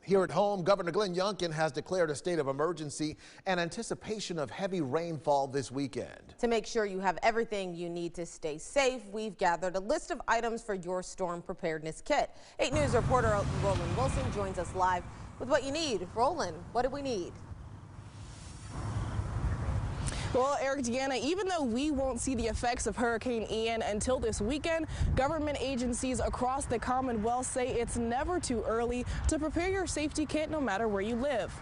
Here at home, Governor Glenn Youngkin has declared a state of emergency in anticipation of heavy rainfall this weekend. To make sure you have everything you need to stay safe, we've gathered a list of items for your storm preparedness kit. 8 News reporter Roland Wilson joins us live with what you need. Roland, what do we need? Well, Eric, Deanna, even though we won't see the effects of Hurricane Ian until this weekend, government agencies across the Commonwealth say it's never too early to prepare your safety kit no matter where you live.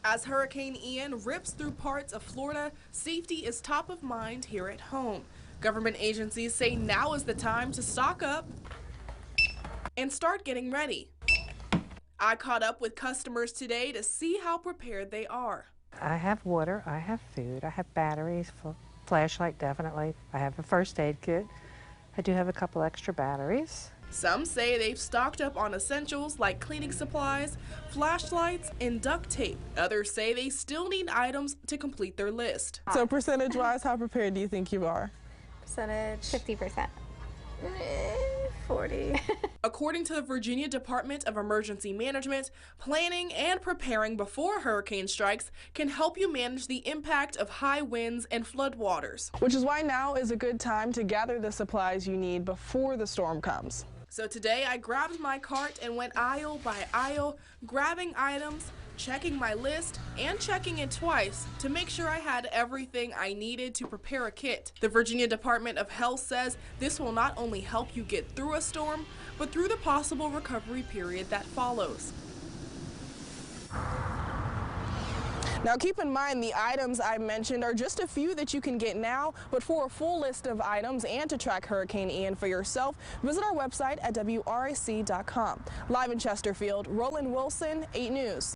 As Hurricane Ian rips through parts of Florida, safety is top of mind here at home. Government agencies say now is the time to stock up and start getting ready. I caught up with customers today to see how prepared they are. I have water, I have food, I have batteries, flashlight definitely. I have a first aid kit. I do have a couple extra batteries. Some say they've stocked up on essentials like cleaning supplies, flashlights, and duct tape. Others say they still need items to complete their list. So percentage-wise, how prepared do you think you are? Percentage? 50%. 40. According to the Virginia Department of Emergency Management, planning and preparing before hurricane strikes can help you manage the impact of high winds and floodwaters. Which is why now is a good time to gather the supplies you need before the storm comes. So today I grabbed my cart and went aisle by aisle, grabbing items, checking my list, and checking it twice to make sure I had everything I needed to prepare a kit. The Virginia Department of Health says this will not only help you get through a storm, but through the possible recovery period that follows. Now keep in mind the items I mentioned are just a few that you can get now, but for a full list of items and to track Hurricane Ian for yourself, visit our website at WRAC.com. Live in Chesterfield, Roland Wilson, 8 News.